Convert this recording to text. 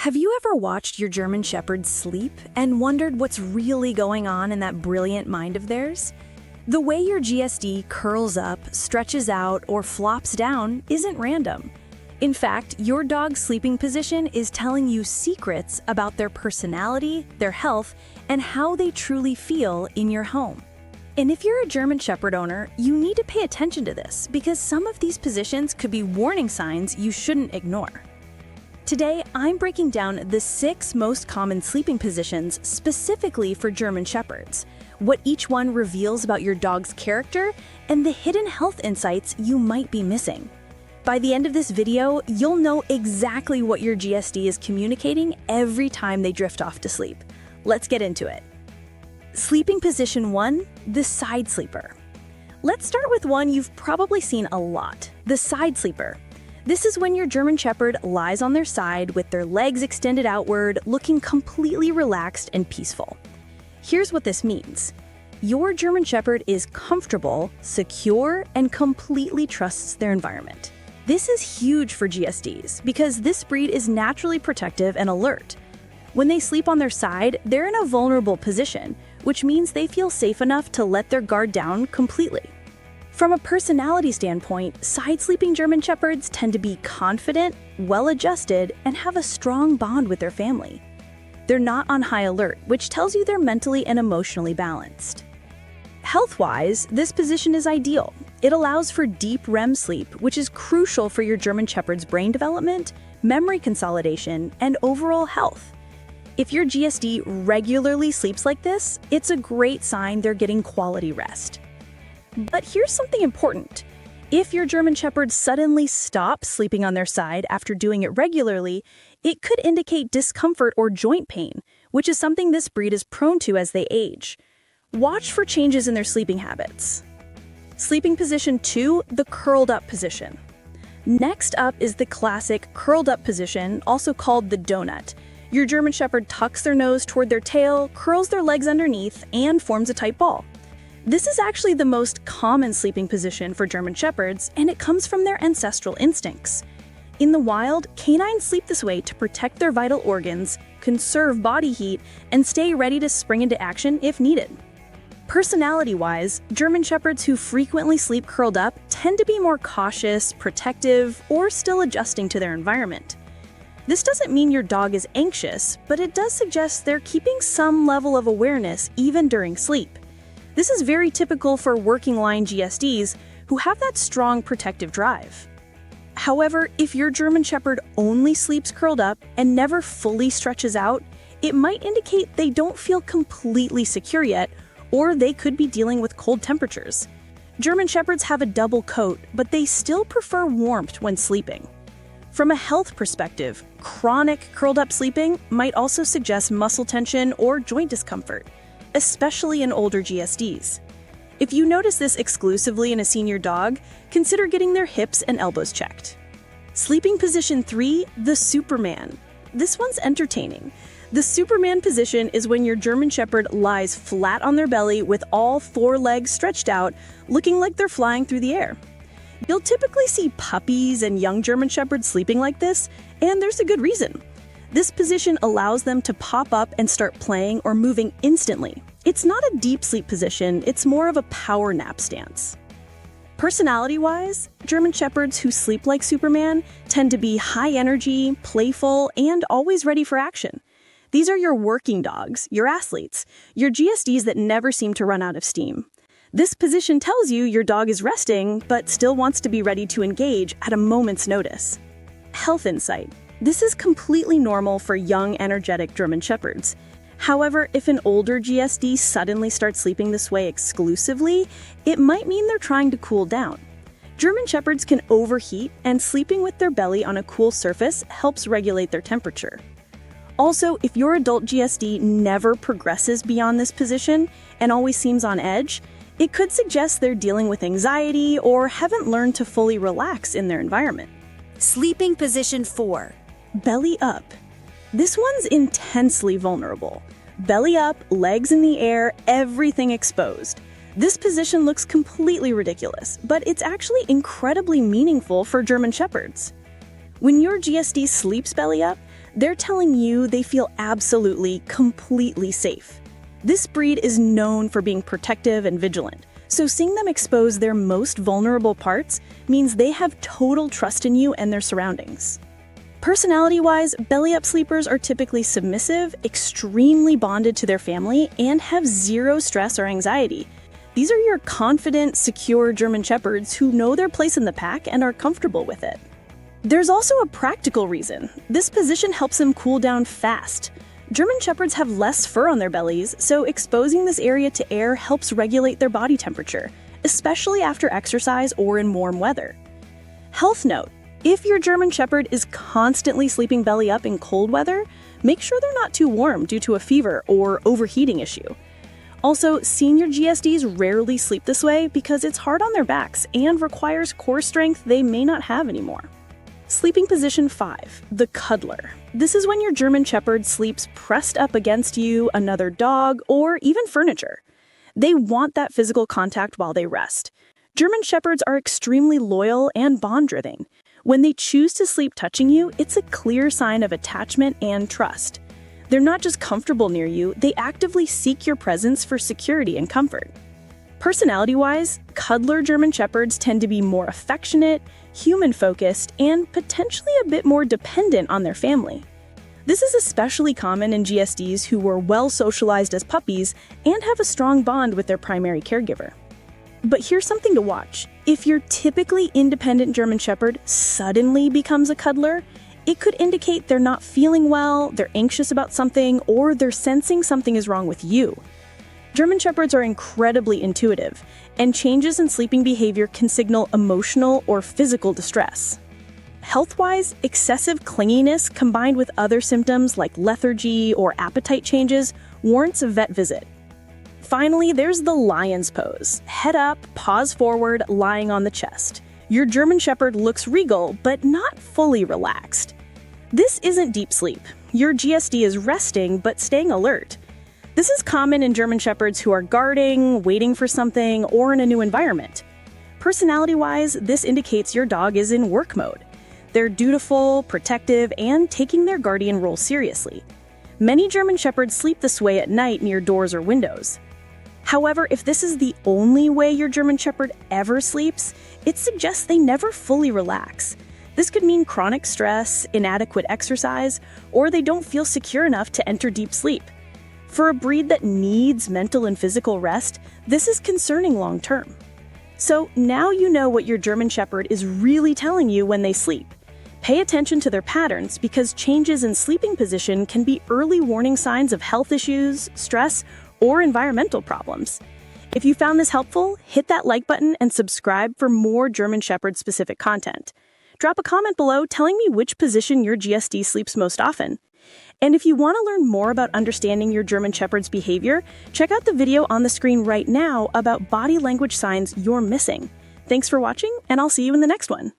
Have you ever watched your German Shepherd sleep and wondered what's really going on in that brilliant mind of theirs? The way your GSD curls up, stretches out, or flops down isn't random. In fact, your dog's sleeping position is telling you secrets about their personality, their health, and how they truly feel in your home. And if you're a German Shepherd owner, you need to pay attention to this because some of these positions could be warning signs you shouldn't ignore. Today, I'm breaking down the 6 most common sleeping positions specifically for German Shepherds, what each one reveals about your dog's character, and the hidden health insights you might be missing. By the end of this video, you'll know exactly what your GSD is communicating every time they drift off to sleep. Let's get into it. Sleeping position 1, the side sleeper. Let's start with one you've probably seen a lot, the side sleeper. This is when your German Shepherd lies on their side with their legs extended outward, looking completely relaxed and peaceful. Here's what this means. Your German Shepherd is comfortable, secure, and completely trusts their environment. This is huge for GSDs because this breed is naturally protective and alert. When they sleep on their side, they're in a vulnerable position, which means they feel safe enough to let their guard down completely. From a personality standpoint, side-sleeping German Shepherds tend to be confident, well-adjusted, and have a strong bond with their family. They're not on high alert, which tells you they're mentally and emotionally balanced. Health-wise, this position is ideal. It allows for deep REM sleep, which is crucial for your German Shepherd's brain development, memory consolidation, and overall health. If your GSD regularly sleeps like this, it's a great sign they're getting quality rest. But here's something important. If your German Shepherd suddenly stops sleeping on their side after doing it regularly, it could indicate discomfort or joint pain, which is something this breed is prone to as they age. Watch for changes in their sleeping habits. Sleeping position 2, the curled up position. Next up is the classic curled up position, also called the donut. Your German Shepherd tucks their nose toward their tail, curls their legs underneath, and forms a tight ball. This is actually the most common sleeping position for German Shepherds, and it comes from their ancestral instincts. In the wild, canines sleep this way to protect their vital organs, conserve body heat, and stay ready to spring into action if needed. Personality-wise, German Shepherds who frequently sleep curled up tend to be more cautious, protective, or still adjusting to their environment. This doesn't mean your dog is anxious, but it does suggest they're keeping some level of awareness even during sleep. This is very typical for working-line GSDs who have that strong protective drive. However, if your German Shepherd only sleeps curled up and never fully stretches out, it might indicate they don't feel completely secure yet, or they could be dealing with cold temperatures. German Shepherds have a double coat, but they still prefer warmth when sleeping. From a health perspective, chronic curled-up sleeping might also suggest muscle tension or joint discomfort, especially in older GSDs. If you notice this exclusively in a senior dog, consider getting their hips and elbows checked. Sleeping position 3, the Superman. This one's entertaining. The Superman position is when your German Shepherd lies flat on their belly with all 4 legs stretched out, looking like they're flying through the air. You'll typically see puppies and young German Shepherds sleeping like this, and there's a good reason. This position allows them to pop up and start playing or moving instantly. It's not a deep sleep position, it's more of a power nap stance. Personality-wise, German Shepherds who sleep like Superman tend to be high energy, playful, and always ready for action. These are your working dogs, your athletes, your GSDs that never seem to run out of steam. This position tells you your dog is resting, but still wants to be ready to engage at a moment's notice. Health insight. This is completely normal for young, energetic German Shepherds. However, if an older GSD suddenly starts sleeping this way exclusively, it might mean they're trying to cool down. German Shepherds can overheat, and sleeping with their belly on a cool surface helps regulate their temperature. Also, if your adult GSD never progresses beyond this position and always seems on edge, it could suggest they're dealing with anxiety or haven't learned to fully relax in their environment. Sleeping position 4. Belly up. This one's intensely vulnerable. Belly up, legs in the air, everything exposed. This position looks completely ridiculous, but it's actually incredibly meaningful for German Shepherds. When your GSD sleeps belly up, They're telling you they feel absolutely, completely safe. This breed is known for being protective and vigilant, so seeing them expose their most vulnerable parts means they have total trust in you and their surroundings. Personality-wise, belly-up sleepers are typically submissive, extremely bonded to their family, and have zero stress or anxiety. These are your confident, secure German Shepherds who know their place in the pack and are comfortable with it. There's also a practical reason. This position helps them cool down fast. German Shepherds have less fur on their bellies, so exposing this area to air helps regulate their body temperature, especially after exercise or in warm weather. Health note: if your German Shepherd is constantly sleeping belly up in cold weather, make sure they're not too warm due to a fever or overheating issue. Also, senior GSDs rarely sleep this way because it's hard on their backs and requires core strength they may not have anymore. Sleeping position 5, the cuddler. This is when your German Shepherd sleeps pressed up against you, another dog, or even furniture. They want that physical contact while they rest. German Shepherds are extremely loyal and bond-driven. When they choose to sleep touching you, it's a clear sign of attachment and trust. They're not just comfortable near you, they actively seek your presence for security and comfort. Personality-wise, cuddler German Shepherds tend to be more affectionate, human-focused, and potentially a bit more dependent on their family. This is especially common in GSDs who were well socialized as puppies and have a strong bond with their primary caregiver. But here's something to watch. If your typically independent German Shepherd suddenly becomes a cuddler, it could indicate they're not feeling well, they're anxious about something, or they're sensing something is wrong with you. German Shepherds are incredibly intuitive, and changes in sleeping behavior can signal emotional or physical distress. Health-wise, excessive clinginess combined with other symptoms like lethargy or appetite changes warrants a vet visit. Finally, there's the lion's pose. Head up, paws forward, lying on the chest. Your German Shepherd looks regal, but not fully relaxed. This isn't deep sleep. Your GSD is resting, but staying alert. This is common in German Shepherds who are guarding, waiting for something, or in a new environment. Personality-wise, this indicates your dog is in work mode. They're dutiful, protective, and taking their guardian role seriously. Many German Shepherds sleep this way at night near doors or windows. However, if this is the only way your German Shepherd ever sleeps, it suggests they never fully relax. This could mean chronic stress, inadequate exercise, or they don't feel secure enough to enter deep sleep. For a breed that needs mental and physical rest, this is concerning long term. So now you know what your German Shepherd is really telling you when they sleep. Pay attention to their patterns because changes in sleeping position can be early warning signs of health issues, stress, or environmental problems. If you found this helpful, hit that like button and subscribe for more German Shepherd-specific content. Drop a comment below telling me which position your GSD sleeps most often. And if you want to learn more about understanding your German Shepherd's behavior, check out the video on the screen right now about body language signs you're missing. Thanks for watching, and I'll see you in the next one.